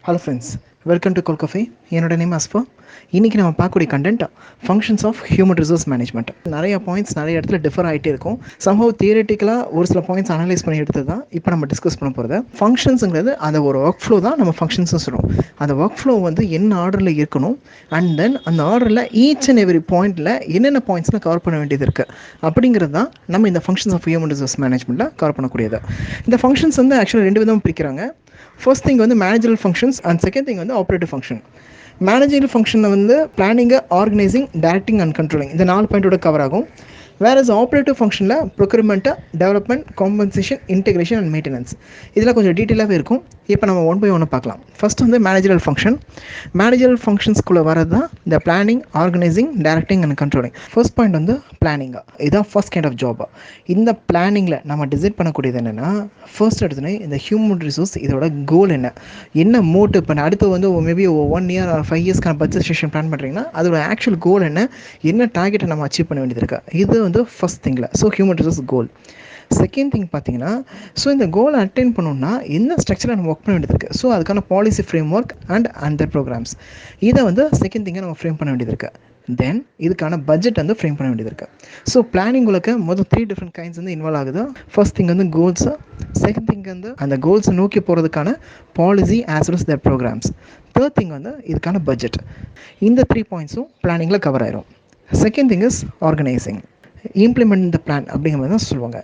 Hello friends, welcome to கோல் cafe. என்னோட name Asfa. இன்றைக்கி நம்ம பார்க்கக்கூடிய content functions of human resource management. நிறைய பாயிண்ட்ஸ் நிறைய இடத்துல டிஃபர் ஆகிட்டே இருக்கும். சம்ஹவ் தியரட்டிக்கலாக ஒரு சில பாயிண்ட்ஸ் அனலைஸ் பண்ணி எடுத்து தான் இப்போ நம்ம டிஸ்கஸ் பண்ண போகிறது. ஃபங்க்ஷன்ஸுங்கிறது அந்த ஒரு ஒர்க் ஃப்ளோ தான் நம்ம ஃபங்க்ஷன்ஸ்னு சொல்லுவோம். அந்த ஒர்க் ஃப்ளோ வந்து என்ன ஆர்டரில் இருக்கணும், அண்ட் தென் அந்த ஆர்டரில் ஈச் அண்ட் எவ்ரி பாயிண்ட்டில் என்னென்ன பாயிண்ட்ஸ்லாம் கவர் பண்ண வேண்டியது இருக்குது அப்படிங்கிறது தான் நம்ம இந்த ஃபங்க்ஷன்ஸ் ஆஃப் ஹியூமன் ரிசோர்ஸ் மேனேஜ்மெண்ட்டில் கவர் பண்ணக்கூடியது. இந்த ஃபங்க்ஷன்ஸ் வந்து ஆக்சுவலாக ரெண்டு விதமாக பிரிக்கிறாங்க. ஃபர்ஸ்ட் திங் வந்து managerial functions and second thing வந்து ஆப்ரேட்டிவ் ஃபங்க்ஷன். மேனேஜரல் ஃபங்க்ஷனில் வந்து planning, organising, directing and controlling இந்த 4 பாயிண்டோட கவர் ஆகும். வேறு ஆப்ரேட்டிவ் ஃபங்க்ஷனில் procurement, development, compensation, integration and maintenance இதெல்லாம் கொஞ்சம் டீட்டெயிலாகவே இருக்கும். இப்போ நம்ம ஒன் பை ஒன்று பார்க்கலாம். ஃபர்ஸ்ட் வந்து மேனேஜரல் ஃபங்க்ஷன். மேனேஜரல் ஃபங்க்ஷன்ஸ்குள்ளே வரது தான் இந்த planning, organising, directing and controlling. First point வந்து பிளானிங்காக, இதுதான் ஃபர்ஸ்ட் கைண்ட் ஆஃப் ஜாப். இந்த பிளானிங்கில் நம்ம டிசைட் பண்ணக்கூடியது என்னென்னா, ஃபர்ஸ்ட் எடுத்துனே இந்த ஹியூமன் ரிசோர்ஸ் இதோட கோல் என்ன மோட்டிவ். இப்போ அடுத்து வந்து மேபி 1 இயர் ஆர் 5 இயர்ஸ்க்கான பட்ஜெட் செஷன் பிளான் பண்ணுறீங்கன்னா அதோட ஆக்சுவல் கோல் என்ன டார்கெட்டை நம்ம அச்சீவ் பண்ண வேண்டியது இருக்கா, இது வந்து ஃபர்ஸ்ட் திங்கில். ஸோ ஹியூமன் ரிசோர்ஸ் கோல். செகண்ட் திங் பார்த்தீங்கன்னா, ஸோ இந்த கோலை அட்டைன் பண்ணணும்னா என்ன ஸ்ட்ரக்சரில் நம்ம ஒர்க் பண்ண வேண்டியது இருக்குது. ஸோ அதுக்கான policy framework and other programs இதை வந்து செகண்ட் திங்கை நம்ம ஃப்ரேம் பண்ண வேண்டியது இருக்குது. தென் இதுக்கான பட்ஜெட் வந்து ஃப்ரேம் பண்ண வேண்டியது இருக்குது. ஸோ பிளானிங் உங்களுக்கு மொதல் 3 டிஃப்ரெண்ட் கைண்ட்ஸ் வந்து இன்வால்வ் ஆகுது. ஃபர்ஸ்ட் திங் வந்து கோல்ஸு, செகண்ட் திங் வந்து அந்த கோல்ஸை நோக்கி போகிறதுக்கான பாலிசி ஆஸ் வெல் அஸ் த ப்ரோக்ராம்ஸ், தேர்ட் திங் வந்து இதுக்கான பட்ஜெட். இந்த 3 பாயிண்ட்ஸும் பிளானிங்கில் கவர் ஆயிரும். Second thing is organising, implement the plan அப்படிங்கிற மாதிரி தான் சொல்லுவாங்க.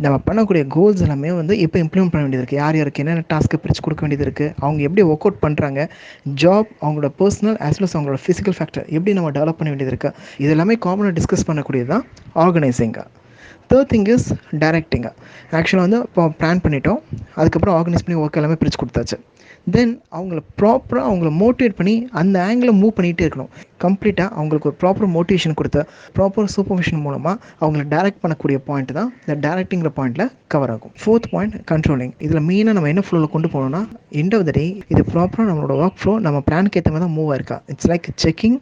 நம்ம பண்ணக்கூடிய கோல்ஸ் எல்லாமே வந்து இப்போ இம்ப்ளிமெண்ட் பண்ண வேண்டியது இருக்குது. யார் யாருக்கு என்னென்ன டாஸ்க்கு பிரித்து கொடுக்க வேண்டியது இருக்குது, அவங்க எப்படி ஒர்க் அவுட் பண்ணுறாங்க, ஜாப், அவங்களோட பர்சனல் ஆஸ் வெல் அஸ் அவங்களோட ஃபிசிக்கல் ஃபேக்டர் எப்படி நம்ம டெவலப் பண்ண வேண்டியது இருக்குது, இது எல்லாமே காமனாக டிஸ்கஸ் பண்ணக்கூடியது தான் ஆர்கனைசிங்காக. தேர்ட் திங் இஸ் டைரக்டிங்காக. ஆக்சுவலாக வந்து இப்போ பிளான் பண்ணிட்டோம், அதுக்கப்புறம் ஆர்கனைஸ் பண்ணி ஒர்க் எல்லாமே பிரித்து கொடுத்தாச்சு. தென் அவங்கள ப்ராப்பராக அவங்கள மோட்டிவேட் பண்ணி அந்த ஆங்கிளை மூவ் பண்ணிகிட்டே இருக்கணும். கம்ப்ளீட்டாக அவங்களுக்கு ஒரு ப்ராப்பர் மோட்டிவேஷன் கொடுத்த ப்ராப்பர் சூப்பர்விஷன் மூலமாக அவங்கள டைரக்ட் பண்ணக்கூடிய பாயிண்ட் தான் இந்த டைரக்டிங்கிற பாயிண்டில் கவர் ஆகும். Fourth point controlling. இதில் மெயினாக நம்ம என்ன ஃப்ளோவில் கொண்டு போகணும்னா, எண்ட் ஆஃப் த டே இது ப்ராப்பராக நம்மளோட ஒர்க் ஃப்ளோ நம்ம பிளானுக்கு ஏற்ற மாதிரி தான் மூவ் ஆயிருக்கா. It's like checking,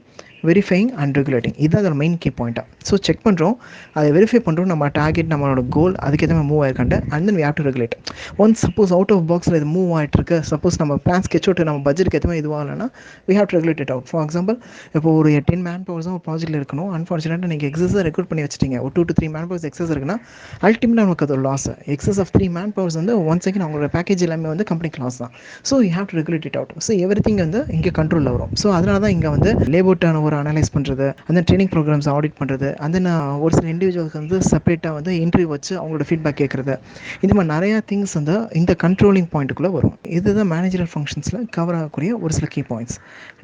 verifying and regulating. இதுதான் அதோட மெயின் கீ பாயிண்ட்டாக. ஸோ செக் பண்ணுறோம், அதை வெரிஃபை பண்ணுறோம், நம்ம டார்கெட், நம்மளோட கோல் அதுக்கேற்ற மாதிரி மூவ் ஆயிருக்காண்டு, and then we have to regulate. Once suppose out of பாக்ஸில் இது மூவ் ஆகிட்டு இருக்கு, சப்போஸ் நம்ம பிளான் ஸ்கெட்ச் அவுட் நம்ம பட்ஜெட்டுக்கு ஏற்ற மாதிரி இதுவாகலைன்னா we have to regulate it out. For example, இப்போ ஒரு 10 மேன் பவர்ஸ் தான் ஒரு ப்ராஜெக்ட்டில் இருக்கணும். அன்ஃபார்ச்சுனேட்டாக நீங்கள் எக்ஸஸாக ரெக்ரூட் பண்ணி வச்சிட்டீங்க, ஒரு 2 to 3 மேன் பவர்ஸ் எக்ஸஸ் இருக்குன்னா அல்டிமேட்டாக நமக்கு அது ஒரு loss. Excess of 3 man powers வந்து ஒன் செகண்ட் அவங்களோட பேக்கேஜ் எல்லாமே வந்து கம்பெனிக்கு லாஸ் தான். So you have to regulate it out. So everything வந்து இங்கே கண்ட்ரோலில் வரும். ஸோ அதனால தான் இங்கே வந்து லேபோட்டான ஒரு அனலைஸ் பண்ணுறது, அந்த ட்ரைனிங் ப்ரோக்ராம்ஸ் ஆடிட் பண்ணுறது, அந்த ஒரு சில இண்டிவிஜுவல்ஸ் வந்து செப்பரேட்டாக வந்து இன்டர்வியூ வச்சு அவங்களோட ஃபீட்பேக் கேட்குறது, இந்த மாதிரி நிறையா திங்ஸ் வந்து இந்த கண்ட்ரோலிங் பாயிண்ட்டுக்குள்ளே வரும். இதுதான் மேனேஜரல் ஃபங்க்ஷன்ஸில் கவர் ஆகக்கூடிய ஒரு சில கீ பாயிண்ட்ஸ்.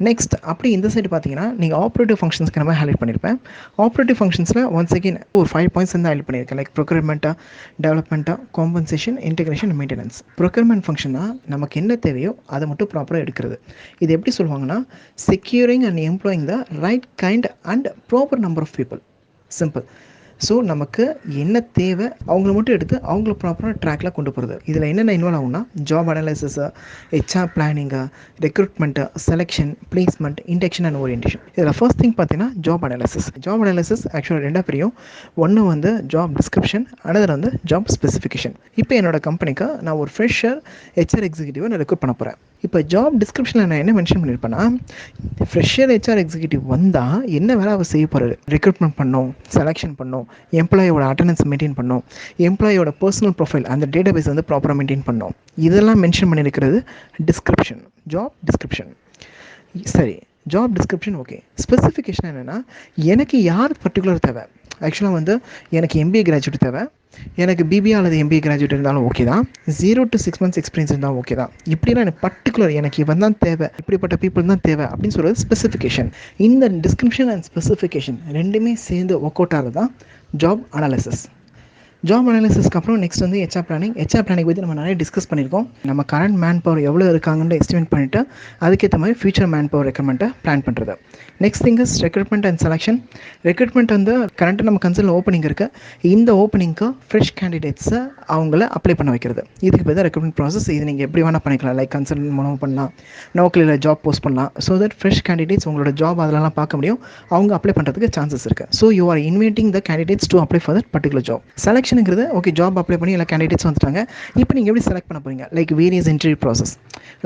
நெக்ஸ்ட் அப்படி இந்த சைடு பார்த்தீங்கன்னா, நீங்கள் ஆப்ரேட்டிவ் ஃபங்க்ஷன்ஸ்க்கு நம்ம ஹைலைட் பண்ணியிருப்பேன். ஆப்ரேட்டிவ் ஃபங்க்ஷன்ஸில் ஒன்ஸ் அகெயின் ஒரு 5 பாயிண்ட்ஸ் வந்து ஹைலைட் பண்ணியிருக்கேன். லைக் ப்ரொக்யூர்மெண்ட்டாக, டெவலப்மெண்ட்டாக, காம்பன்சேஷன், இன்டெகிரேஷன், மெயின்டெனன்ஸ். ப்ரொக்யூர்மெண்ட் ஃபங்க்ஷன்னா நமக்கு என்ன தேவையோ அதை மட்டும் ப்ராப்பராக எடுக்கிறது. இது எப்படி சொல்லுவாங்கன்னா, securing and employing the right kind and proper number of people. Simple. So நமக்கு என்ன தேவை அவங்கள மட்டும் எடுத்து அவங்கள ப்ராப்பராக ட்ராக்கில் கொண்டு போகிறது. இதில் என்னென்ன இன்வால்வ் ஆகும்னா, job analysis, HR planning, recruitment, selection, placement, induction and orientation. இதில் ஃபர்ஸ்ட் திங் பார்த்தீங்கன்னா ஜாப் அனலைசிஸ். ஜாப் அனலைசிஸ் ஆக்சுவலாக ரெண்டாக பிரியும். ஒன்று வந்து ஜாப் டிஸ்கிரிப்ஷன், அனதர் வந்து ஜாப் ஸ்பெசிஃபிகேஷன். இப்போ என்னோட கம்பெனிக்கு நான் ஒரு ஃப்ரெஷர் ஹெச்ஆர் எக்ஸிக்யூட்டிவை நான் ரெக்ரூட் பண்ண போகிறேன். இப்போ ஜாப் டிஸ்கிரிப்ஷனில் நான் என்ன மென்ஷன் பண்ணியிருப்பேன்னா, ஃப்ரெஷர் ஹெச்ஆர் எக்ஸிக்யூட்டிவ் வந்தால் என்ன வேலை அவர் செய்ய போகிறாரு, ரெக்ரூட்மெண்ட் பண்ணோம், செலெக்ஷன் பண்ணோம், எம்ப்ளாயோட அட்டண்டன்ஸ் மெயின்டைன் பண்ணோம், எம்ப்ளாயோட பர்சனல் ப்ரொஃபைல் அந்த டேட்டா பேஸ் வந்து ப்ராப்பராக மெயின்டைன் பண்ணோம். இதெல்லாம் மென்ஷன் பண்ணியிருக்கிறது டிஸ்கிரிப்ஷன், ஜாப் டிஸ்கிரிப்ஷன். சரி, ஜாப் டிஸ்கிரிப்ஷன் ஓகே. ஸ்பெசிஃபிகேஷன் என்னென்னா, எனக்கு யார் பர்டிகுலர் தேவை. ஆக்சுவலாக வந்து எனக்கு எம்பிஏ கிராஜுவேட் தேவை, எனக்கு பிபிஏ அல்லது எம்பிஏ கிராஜுவேட் இருந்தாலும் ஓகே தான், 0 to 6 months எக்ஸ்பீரியன்ஸ் இருந்தாலும் ஓகே தான். இப்படிலாம் எனக்கு பர்டிகுலர் எனக்கு இவன் தான் தேவை, இப்படிப்பட்ட பீப்புள் தான் தேவை அப்படின்னு சொல்கிறது ஸ்பெசிஃபிகேஷன். இந்த டிஸ்கிரிப்ஷன் அண்ட் ஸ்பெசிஃபிகேஷன் ரெண்டுமே சேர்ந்து ஒர்க் அவுட் ஆகிறது தான் ஜாப் அனாலிசிஸ். ஜாப் அனாலிசிஸ்க்கு அப்புறம் நெக்ஸ்ட் வந்து ஹெச்ஆர் பிளானிங். ஹெச்ஆர் பிளானிங் பற்றி நம்ம நிறைய டிஸ்கஸ் பண்ணியிருக்கோம். நம்ம கரண்ட் மேன் பவர் எவ்வளோ இருக்காங்கன்னு எஸ்டிமேட் பண்ணிவிட்டு அதுக்கேற்ற மாதிரி ஃபியூச்சர் மேன் பவர் ரெக்ரூட்மெண்ட்டை பிளான் பண்ணுறது. Next thing is recruitment and selection. Recruitment வந்து கரண்ட்டாக நம்ம கன்சர்னில் ஓப்பனிங் இருக்குது, இந்த ஓப்பனிங்க்கு ஃப்ரெஷ் கேண்டிடேட்ஸை அவங்கள அப்ளை பண்ண வைக்கிறது. இதுக்கு பேர் தான் ரெக்ரூட்மெண்ட் ப்ராசஸ். இது நீங்கள் எப்படி வேணால் பண்ணிக்கலாம். லைக் கன்சல்ட் மூலமாக பண்ணலாம், நோக்கில் ஜாப் போஸ்ட் பண்ணலாம். ஸோ தட் ஃப்ரெஷ் கேண்டிடேட்ஸ் உங்களோட ஜாப் அதெல்லாம் பார்க்க முடியும், அவங்க அப்ளை பண்ணுறதுக்கு சான்சஸ் இருக்குது. So you are inviting the candidates to apply for that particular job. Selection செலெக்ஷனுங்கிறது ஓகே, ஜாப் அப்ளை பண்ணி எல்லா கேண்டிடேட்ஸ் வந்துட்டாங்க. இப்போ நீங்கள் எப்படி செலக்ட் பண்ண போகிறீங்க? Like various interview process,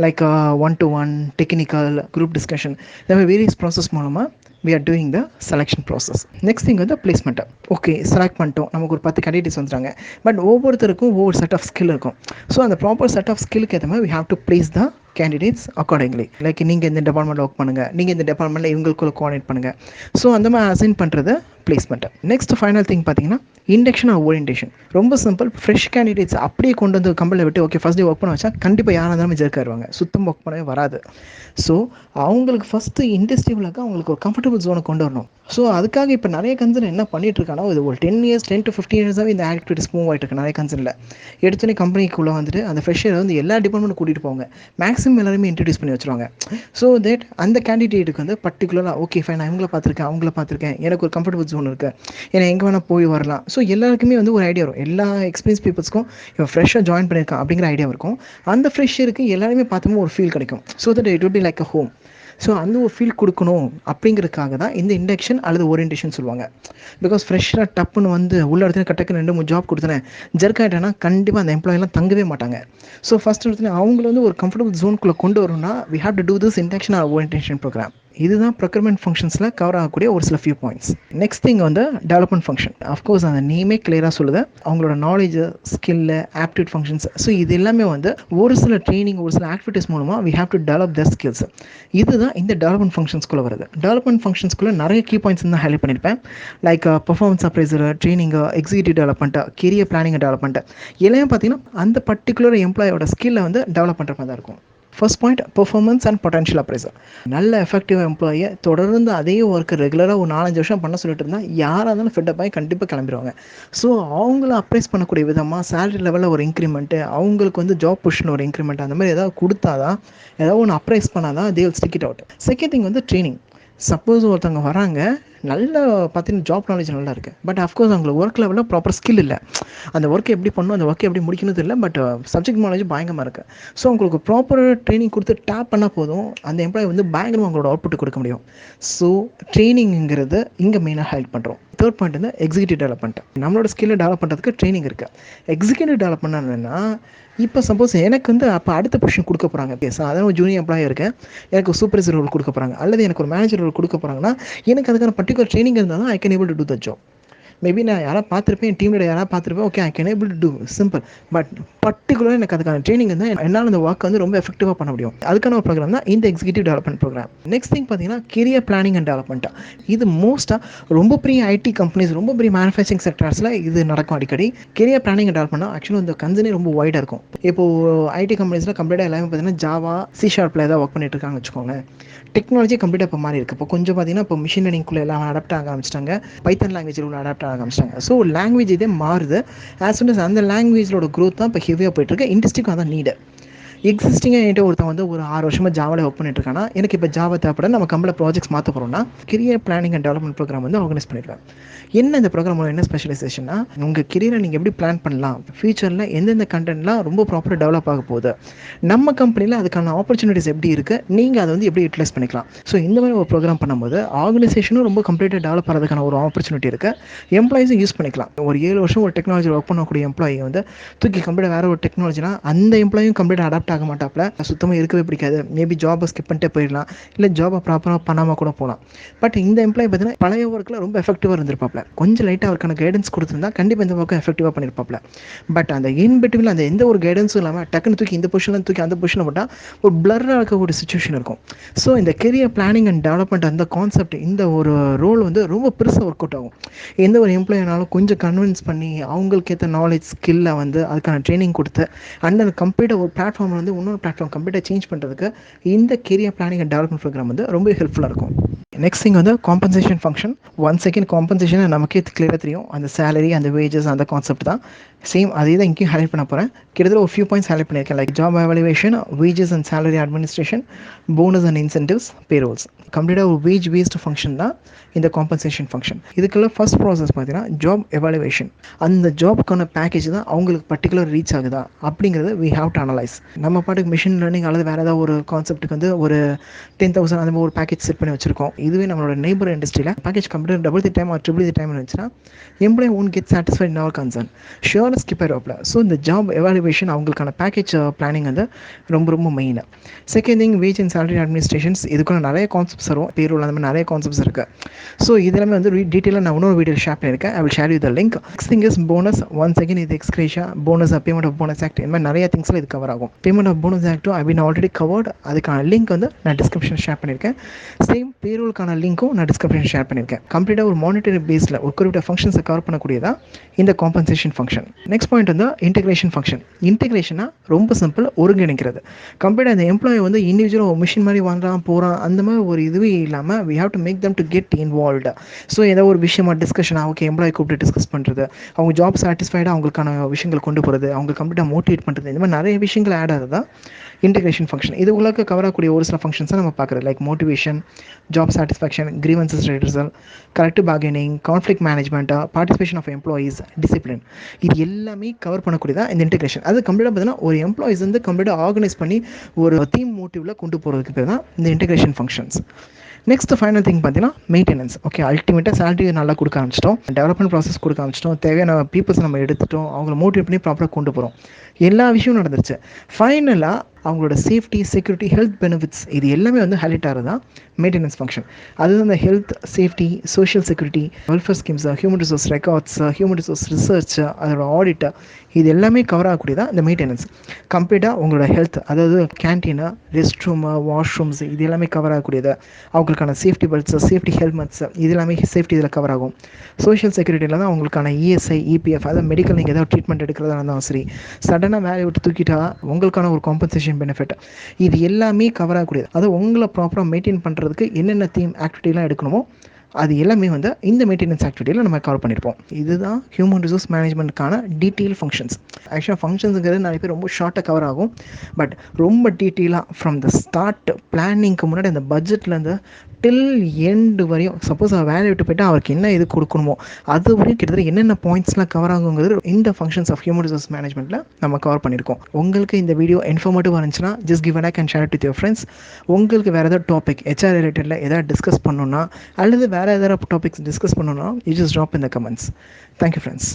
like 1-to-1 technical group discussion, இந்த மாதிரி வேரியஸ் ப்ராசஸ் மூலமாக we are doing the selection process. next thing வந்து placement. ஓகே, செலக்ட் பண்ணிட்டோம், நமக்கு ஒரு 10 கேண்டிடேட்ஸ் வந்துட்டாங்க. பட் ஒவ்வொருத்தருக்கும் ஒவ்வொரு செட் ஆஃப் ஸ்கில் இருக்கும். ஸோ அந்த ப்ராப்பர் செட் ஆஃப் ஸ்கில்க்கு ஏற்ற மாதிரி we have to place the candidates accordingly. Like நீங்கள் இந்த டிபார்ட்மெண்ட்டில் ஒர்க் பண்ணுங்கள், நீங்கள் இந்த டிபார்ட்மெண்ட்டில் இவங்களுக்குள்ள கோஆர்டினேட் பண்ணுங்கள். ஸோ அந்த மாதிரி அசைன் பண்ணுறது பிளேஸ்மெண்ட். நெக்ஸ்ட் ஃபைனல் திங் பார்த்தீங்கன்னா இண்டக்ஷன் ஆர் ஓரியன்டேஷன். ரொம்ப சிம்பிள். ஃப்ரெஷ் கேண்டிடேட்ஸ் அப்படியே கொண்டு வந்து கம்பெனியில் விட்டு ஓகே ஃபஸ்ட் டே ஒர்க் பண்ண வச்சா கண்டிப்பாக யாராக இருந்தாலும் ஜெர்க்காருவாங்க, சுத்தம் ஒர்க் பண்ணவே வராது. ஸோ அவங்களுக்கு ஃபஸ்ட்டு இண்டஸ்ட்ரியிலுக்கு அவங்களுக்கு ஒரு கம்ஃபர்டபுள் ஜோனை கொண்டு வரணும். ஸோ அதுக்காக இப்போ நிறைய கன்சர்ன் என்ன பண்ணிட்டு இருக்கானா, இது ஒரு 10 to 15 இயர்ஸாகவே இந்த ஆக்டிவிட்டிஸ் மூவ் ஆகிட்டு இருக்கு. நிறைய கன்சர்னில் எடுத்தோடனே கம்பெனிக்குள்ளே வந்துட்டு அந்த ஃப்ரெஷரை வந்து எல்லா டிபார்ட்மெண்ட்டும் கூட்டிகிட்டு போவாங்க, மேக்ஸிமம் எல்லாருமே இன்ட்ரடியூஸ் பண்ணி வச்சுருவாங்க. ஸோ தட் அந்த கேண்டிடேட்டுக்கு வந்து பர்டிகுலராக ஓகே ஃபைன், நான் இவங்கள பார்த்துருக்கேன், அவங்கள பார்த்துருக்கேன், எனக்கு ஒரு கம்ஃபர்டபுள் ஜோன் இருக்குது, ஏன்னா எங்கே வேணால் போய் வரலாம். ஸோ எல்லாருக்குமே வந்து ஒரு ஐடியா வரும், எல்லா எக்ஸ்பீரியன்ஸ் பீப்புள்ஸ்க்கும் இவன் ஃப்ரெஷ்ஷாக ஜாயின் பண்ணியிருக்கான் அப்படிங்கிற ஐடியா இருக்கும். அந்த ஃப்ரெஷருக்கு எல்லாருமே பார்த்தோமோ ஒரு ஃபீல் கிடைக்கும். So that it will be like a home. So அந்த ஒரு ஃபீல் கொடுக்கணும் அப்படிங்கிறதுக்காக தான் இந்த இண்டக்ஷன் அல்லது ஓரியன்டேஷன் சொல்லுவாங்க. பிகாஸ் ஃப்ரெஷ்ஷாக டப்புன்னு வந்து உள்ள இடத்துல கட்டக்கு 2-3 ஜாப் கொடுத்தனேன் ஜெர்க்காயிட்டேன்னா கண்டிப்பாக அந்த எம்ப்ளாயெல்லாம் தங்கவே மாட்டாங்க. ஸோ ஃபஸ்ட் இடத்துல அவங்கள வந்து ஒரு கம்ஃபர்டபுள் ஜோனுக்குள்ளே கொண்டு வரணும்னா we have to do this induction or orientation program. இதுதான் ப்ரொக்யூர்மெண்ட் ஃபங்க்ஷன்ஸில் கவர் ஆகக்கூடிய ஒரு சில ஃபியூ பாயிண்ட்ஸ். நெக்ஸ்ட் திங் வந்து டெவலப்மெண்ட் ஃபங்க்ஷன். அஃப்கோர்ஸ் அந்த நேமே கிளியராக சொல்லுது, அவங்களோட knowledge, skill, aptitude functions. So இது எல்லாமே வந்து ஒரு சில ட்ரைனிங், ஒரு சில ஆக்டிவிட்டீஸ் மூலமாக we have to develop their skills. இதுதான் இந்த டெவலப்மெண்ட் ஃபங்க்ஷன்ஸ்குள்ளே வருது. டெவலப்மெண்ட் ஃபங்க்ஷன்ஸ்குள்ளே நிறைய கீ பாயிண்ட்ஸ் தான் ஹைலைட் பண்ணியிருப்பேன். Like performance appraiser, training, executive development, career planning development, எல்லாமே பார்த்தீங்கன்னா அந்த பர்டிகுலர் எம்ப்ளாயோட ஸ்கில்லை வந்து டெவலப் பண்ணுற மாதிரி தான் இருக்கும். First point performance and potential appraiser. நல்ல எஃபெக்டிவ் எம்ப்ளாயை தொடர்ந்து அதே ஒர்க்கு ரெகுலராக ஒரு 4-5 வருஷம் பண்ண சொல்லிட்டு இருந்தால் யாராக இருந்தாலும் ஃபிட்டப் ஆகி கண்டிப்பாக கிளம்பிடுவாங்க. ஸோ அவங்கள அப்ரைஸ் பண்ணக்கூடிய விதமாக சேலரி லெவலில் ஒரு இன்க்ரிமெண்ட்டு, அவங்களுக்கு வந்து ஜாப் பொசிஷனில் ஒரு இன்க்ரிமெண்ட், அந்த மாதிரி ஏதாவது கொடுத்தாதான், ஏதாவது ஒன்று அப்ரைஸ் பண்ணாதான் they will stick it out. Second thing வந்து ட்ரைனிங். சப்போஸ் ஒருத்தவங்க வராங்க, நல்ல பார்த்தீங்கன்னா ஜாப் நாலேஜ் நல்லா இருக்குது, பட் அஃப்கோர்ஸ் அவங்களுக்கு ஒர்க் லெவலில் ப்ராப்பர் ஸ்கில் இல்லை. அந்த ஒர்க்கை எப்படி பண்ணணும், அந்த ஒர்க்கை எப்படி முடிக்கணும் தெரியல, பட் சப்ஜெக்ட் நாலேஜ் பயங்கரமாக இருக்குது. ஸோ அவங்களுக்கு ப்ராப்பர் ட்ரைனிங் கொடுத்து டேப் பண்ணால் போதும், அந்த எம்ப்ளாயி வந்து பயங்கரமாக அவங்களோட அவுட்புட் கொடுக்க முடியும். ஸோ ட்ரைனிங்கிறது இங்கே மெயினாக ஹெல்ப் பண்ணுறோம். தேர்ட் பாயிண்ட் வந்து எக்ஸிக்யூட்டிவ் டெவலப்மெண்ட். நம்மளோட ஸ்கில்லை டெவலப் பண்ணுறதுக்கு ட்ரைனிங் இருக்குது. எக்ஸிக்யூட்டிவ் டெவலப்மெண்ட் என்னென்னா, இப்போ சப்போஸ் எனக்கு வந்து அப்போ அடுத்த பொசிஷன் கொடுக்க போகிறாங்க, பேச அதான் ஒரு ஜூனியர் எம்ப்ளாயி இருக்கேன், எனக்கு ஒரு சூப்பர்வைசர் ரோல் கொடுக்க போகிறாங்க, அல்லது எனக்கு ஒரு மேனேஜர் ரோல் கொடுக்க போகிறாங்கன்னா எனக்கு அதுக்கான பர்டிகுலர் ட்ரைனிங் இருந்தால் தான் I can able to do the job. Maybe நான் யாராவது பார்த்துருப்பேன், என் டீமில் யாராவது பார்த்துருப்பேன், okay I can able to do simple. But பர்டிகுலராக எனக்கு அதுக்கான ட்ரைனிங் இருந்தால் என்னால் அந்த ஒர்க் வந்து ரொம்ப எஃபெக்டிவாக பண்ண முடியும். அதுக்கான ஒரு ப்ரோக்ராம் தான் இந்த executive development program. Next thing பார்த்தீங்கன்னா கெரியர் பிளானிங் அண்ட் டெவலப்மெண்ட். இது மோஸ்ட்டாக ரொம்ப பெரிய ஐடி கம்பெனிஸ், ரொம்ப பெரிய மேனுஃபேக்சரிங் செக்டர்ஸில் இது நடக்கும் அடிக்கடி. கெரியர் பிளானிங் அண்ட் டெவலப்மெண்ட் ஆக்சுவலாக இந்த கன்சர்னே ரொம்ப வைடாக இருக்கும். இப்போது ஐடி கம்பெனிஸில் கம்ப்ளீட்டாக எல்லாமே பார்த்தீங்கன்னா ஜாவா, C# ஏதாவது ஒர்க் பண்ணிட்டு இருக்காங்கன்னு வச்சுக்கோங்க. டெக்னாலஜி கம்ப்ளீட்டாக இப்போ மாறி இருக்குது. இப்போ கொஞ்சம் பார்த்தீங்கன்னா இப்போ மிஷின் லேர்னிங்குள்ளே எல்லாம் அடாப்ட் ஆக ஆரம்பிச்சிட்டாங்க, பைத்தன் லாங்குவேஜில் உள்ள அடாப்ட் ஆக ஆரம்பிச்சிட்டாங்க. ஸோ லாங்குவேஜ் இதே மாறுது. ஆஸ் சூன் அஸ் அந்த லாங்குவேஜோட க்ரோத் தான் இப்போ ஹெவியாக போயிட்டுருக்கு. இண்டஸ்ட்ரிக்கும் அதான் நீடு. எக்ஸிஸ்டிங்காக என்கிட்ட ஒருத்தன் வந்து ஒரு 6 வருஷமாக ஜாவாவில் ஒர்க் பண்ணிட்டு இருக்கானா, எனக்கு இப்போ ஜாவா தேவைப்பட நம்ம கம்பெனியில் ப்ராஜெக்ட்ஸ் மாற்ற போகிறோம்னா career planning and development program வந்து ஆர்கனைஸ் பண்ணிடுவேன். என்ன இந்த ப்ரோக்ராமோட என்ன ஸ்பெஷலைசேஷன்னா, உங்கள் கெரியரை நீங்கள் எப்படி பிளான் பண்ணலாம், ஃபியூச்சரில் எந்தெந்த கண்டென்ட்லாம் ரொம்ப ப்ராப்பராக டெவலப் ஆக போகுது, நம்ம கம்பெனியில் அதுக்கான ஆப்பர்ச்சுனிட்டிஸ் எப்படி இருக்குது, நீங்கள் அதை வந்து எப்படி யூட்டிலைஸ் பண்ணிக்கலாம். ஸோ இந்த மாதிரி ஒரு ப்ரோக்ராம் பண்ணும்போது ஆர்கனைசேஷனும் ரொம்ப கம்ப்ளீட்டாக டெவலப் ஆகிறதுக்கான ஒரு ஆப்பர்ச்சுனிட்டி இருக்குது, எம்ப்ளாயிஸும் யூஸ் பண்ணிக்கலாம். ஒரு 7 வருஷம் ஒரு டெக்னாலஜி ஒர்க் பண்ணக்கூடிய எம்ப்ளாயி வந்து தூக்கி கம்ப்ளீட்டாக வேறு ஒரு டெக்னாலஜினா அந்த எம்ப்ளாயும் கம்ப்ளீட்டாக அடாப்ட் ஆக மாட்டாப்ல, சுத்தமாக இருக்கவே பிடிக்காது, மேபி ஜாபை ஸ்கிப் பண்ணிட்டே போயிடலாம், இல்லை ஜாபை ப்ராப்பராக பண்ணாமல் கூட போகலாம். பட் இந்த எம்ப்ளாயி பார்த்தீங்கன்னா பழைய ஒர்க்கில் ரொம்ப எஃபெக்டிவாக இருந்திருப்பாப்ல, கொஞ்சம் லைட்டாக அவருக்கான கைடன்ஸ் கொடுத்துருந்தா கண்டிப்பாக இந்த ஒர்க்கும் எஃபெக்டிவாக பண்ணியிருப்பாப்ல. பட் அந்த இன் பிட்வீன் அந்த எந்த ஒரு கைடன்ஸும் இல்லாமல் டக்குன்னு தூக்கி இந்த பொசிஷனில் தூக்கி அந்த பொசிஷனில் போட்டால் ஒரு பிளர்ராக இருக்க ஒரு சுச்சுவேஷன் இருக்கும். ஸோ இந்த கெரியர் பிளானிங் அண்ட் டெவலப்மெண்ட் அந்த கான்செப்ட், இந்த ஒரு ரோல் வந்து ரொம்ப பெருசாக ஒர்க் அவுட் ஆகும். எந்த ஒரு எம்ப்ளாயினாலும் கொஞ்சம் கன்வின்ஸ் பண்ணி அவங்களுக்கு ஏற்ற நாலேஜ் ஸ்கில்லை வந்து அதுக்கான ட்ரைனிங் கொடுத்து அண்ட் அந்த கம்ப்ளீட்டாக ஒரு பிளாட்ஃபார்மில் வந்து இன்னொரு பிளாட்ஃபார்ம் கம்ப்ளீட்டாக சேஞ்ச் பண்ணுறதுக்கு இந்த career planning and development program வந்து ரொம்ப ஹெல்ப்ஃபுல்லாக இருக்கும். நெக்ஸ்ட் திங் வந்து compensation function. One second compensation நமக்கே கிளியராக தெரியும், அந்த சேலரி, அந்த வேஜஸ், அந்த கான்செப்ட் தான். சேம் அதே தான் இங்கேயும் ஹைலைட் பண்ண போகிறேன். கிட்டத்தட்ட ஒரு ஃபியூ பாயிண்ட்ஸ் ஹைலைட் பண்ணியிருக்கேன். Like job evaluation, wages and salary administration, bonus and incentives, payrolls. கம்ப்ளீட்டாக ஒரு வேஜ் பேஸ்டு ஃபங்க்ஷன் தான் இந்த காம்பன்சேஷன் ஃபங்க்ஷன். இதுக்குள்ள ஃபர்ஸ்ட் ப்ராசஸ் பார்த்தீங்கன்னா ஜாப் எவாலுவேஷன். அந்த ஜாப்க்கான பேக்கேஜ் தான் அவங்களுக்கு பர்டிகுலர் ரீச் ஆகுதா அப்படிங்கிறது வி ஹாவ் டு அனலைஸ். நம்ம பாட்டுக்கு மிஷின் லேர்னிங் அல்லது வேறு ஏதாவது ஒரு கான்செப்ட்டுக்கு வந்து ஒரு 10,000 அந்த மாதிரி ஒரு பேக்கேஜ் செட் பண்ணி வச்சிருக்கோம். இதுவே நம்மளோட நெய்பர் இண்டஸ்ட்ரியில் package complete double the time or triple the time இருந்துச்சுன்னா employee won't get satisfied in our concern, ஷியோராக ஸ்கிப் ஆகிடுவாப்ல. ஸோ இந்த ஜாப் எவாலுவேஷன் அவங்களுக்கான பேக்கேஜ் பிளானிங் வந்து ரொம்ப ரொம்ப main. Second thing wage and salary administrations. இதுக்குள்ள நிறைய கான்செப்ட்ஸ் வரும், பேரோல் அந்த மாதிரி நிறைய கான்செப்ட்ஸ் இருக்குது. ஸோ இதெல்லாமே வந்து டீட்டெயிலாக நான் இன்னொரு வீடியோ ஷேர் பண்ணியிருக்கேன். I will share you the link. Next thing is bonus. Once again இது எக்ஸ்கிரேஷா, bonus, payment of bonus act, இந்த மாதிரி நிறைய திங்ஸில் இது கவர் ஆகும். பேமெண்ட் ஆஃப் போனஸ் ஆக்டும் ஐ பின் ஆல்ரெடி கவர்ட். அதுக்கான லிங்க் வந்து நான் டிஸ்கிரிப்ஷன் ஷேர் பண்ணியிருக்கேன். சேம் பேரோலுக்கான லிங்க்கும் நான் டிஸ்கிரிப்ஷன் ஷேர் பண்ணியிருக்கேன். கம்ப்ளீட்டாக ஒரு மானிட்டரி பேஸில் ஒரு குறிப்பிட்ட ஃபங்க்ஷன்ஸை கவர் பண்ணக்கூடியதான் இந்த காம்பன்சேஷன் ஃபங்க்ஷன். நெக்ஸ்ட் பாயிண்ட் வந்து இன்டெகிரேஷன் ஃபங்க்ஷன். இன்டெகிரேஷனா ரொம்ப சிம்பிள், ஒருங்கிணைக்கிறது. கம்ப்ளீட்டாக இந்த எம்ப்ளாயி வந்து இண்டிவிஜுவலாக ஒரு மிஷின் மாதிரி வாங்குறான் போகிறான் அந்த மாதிரி ஒரு இதுவே இல்லாமல் we have to make them to get involved. So ஏதோ ஒரு விஷயமா டிஸ்கஷன், ஓகே எம்ப்ளாயி கூப்பிட்டு டிஸ்கஸ் பண்ணுறது, அவங்க ஜாப் சாட்டிஸ்ஃபைடாக அவங்களுக்கான விஷயங்கள் கொண்டு போகிறது, அவங்க கம்ப்ளீட்டாக மோட்டிவேட் பண்ணுறது, இந்த மாதிரி நிறைய விஷயங்கள் ஆட் ஆகுது தான் இன்டெகிரேஷன் ஃபங்க்ஷன். இது உங்களுக்கு கவர் ஆகக்கூடிய ஒரு சில ஃபங்க்ஷன்ஸை நம்ம பார்க்குறது, like motivation, job satisfaction, grievances redressal, collective bargaining, conflict மேனேஜ்மெண்ட்டாக, பார்ட்டிசிபேஷன் ஆஃப் எம்ப்ளாயீஸ், டிசிப்ளின். இது எல்லாமே கவர் பண்ணக்கூடியதான் இந்த இன்டெகிரேஷன். அது கம்ப்ளீட்டாக பார்த்தீங்கன்னா ஒரு எம்ப்ளாயீஸ் வந்து கம்ப்ளீட்டாக ஆர்கனைஸ் பண்ணி ஒரு தீம் மோட்டிவில் கொண்டு போகிறதுக்கு பேர் தான் இந்த integration functions. Next final thing பார்த்தீங்கன்னா மெயின்டெனன்ஸ். ஓகே, அல்டிமேட்டாக சேலரி நல்லா கொடுக்க ஆரம்பிச்சிட்டோம், டெவலப்மெண்ட் ப்ராசஸ் கொடுக்க ஆரம்பிச்சிட்டோம், தேவையான பீப்புள்ஸ் நம்ம எடுத்துட்டோம், அவங்கள மோட்டிவேட் பண்ணி ப்ராப்பராக கொண்டு போகிறோம், எல்லா விஷயமும் நடந்துருச்சு. ஃபைனலாக அவங்களோட சேஃப்டி, செக்யூரிட்டி, ஹெல்த் பெனிஃபிட்ஸ் இது எல்லாமே வந்து ஹைலைட் ஆகிறது தான் மெயின்டெனன்ஸ் ஃபங்க்ஷன். அதுதான் இந்த health, safety, social security, welfare schemes, human resource records, human resource research, அதோட ஆடிட்டு, இது எல்லாமே கவர் ஆகக்கூடியதான் இந்த மெயின்டெனன்ஸ். கம்ப்ளீட்டாக உங்களோட ஹெல்த், அதாவது கேன்டீனு, ரெஸ்ட் ரூமு, வாஷ்ரூம்ஸ், இது எல்லாமே கவர் ஆகக்கூடியது. அவங்களுக்கான சேஃப்டி பெல்ட்ஸ், சேஃப்டி ஹெல்மெட்ஸ், இது எல்லாமே சேஃப்டி இதில் கவர் ஆகும். சோஷியல் செக்யூரிட்டியில் தான் அவங்களுக்கான இஎஸ்ஐ, இபிஎஃப், அதாவது மெடிக்கல் நீங்கள் ஏதாவது ட்ரீட்மெண்ட் எடுக்கிறதா இருந்தாலும் சரி, சடனாக வேலையை விட்டு தூக்கிட்டா உங்களுக்கான ஒரு காம்பன்சேஷன் பெனிஃபிட், இது எல்லாமே கவர் ஆகக்கூடியது. அது உங்களை ப்ராப்பராக மெயின்டைன் பண்ணுறதுக்கு என்னென்ன தீம் ஆக்டிவிட்டிலாம் எடுக்கணுமோ அது எல்லாமே வந்து இந்த மெயின்டெனன்ஸ் ஆக்டிவிட்டியில் நம்ம கவர் பண்ணியிருப்போம். இதுதான் ஹியூமன் ரிசோர்ஸ் மேனேஜ்மெண்ட்கான டீட்டெயில் ஃபங்க்ஷன்ஸ். ஆக்சுவலாக ஃபங்க்ஷன்ஸுங்கிறது நிறைய பேர் ரொம்ப ஷார்ட்டாக கவர் ஆகும், பட் ரொம்ப டீட்டெயிலாக ஃப்ரம் த ஸ்டார்ட் பிளானிங்க்கு முன்னாடி அந்த பட்ஜெட்லேருந்து டில் எண்டு வரையும், சப்போஸ் அவர் வேலையை விட்டு போய்ட்டால் அவருக்கு என்ன இது கொடுக்கணுமோ அது வரையும் கிட்டத்தட்ட என்னென்ன பாயிண்ட்ஸ்லாம் கவர் ஆகுங்கிறது இந்த ஃபங்க்ஷன்ஸ் ஆஃப் ஹியூமன் ரிசோர்ஸ் மேனேஜ்மெண்ட்டில் நம்ம கவர் பண்ணியிருக்கோம். உங்களுக்கு இந்த வீடியோ இன்ஃபர்மேட்டிவாக இருந்துச்சுன்னா just give and I can share it with your friends. உங்களுக்கு வேறு ஏதாவது டாபிக் HR ரிலேட்டடில் எதாவது டிஸ்கஸ் பண்ணணுன்னா அல்லது வேறு ஏதாவது டாபிக்ஸ் டிஸ்கஸ் பண்ணணுன்னா you just drop in the comments. Thank you friends.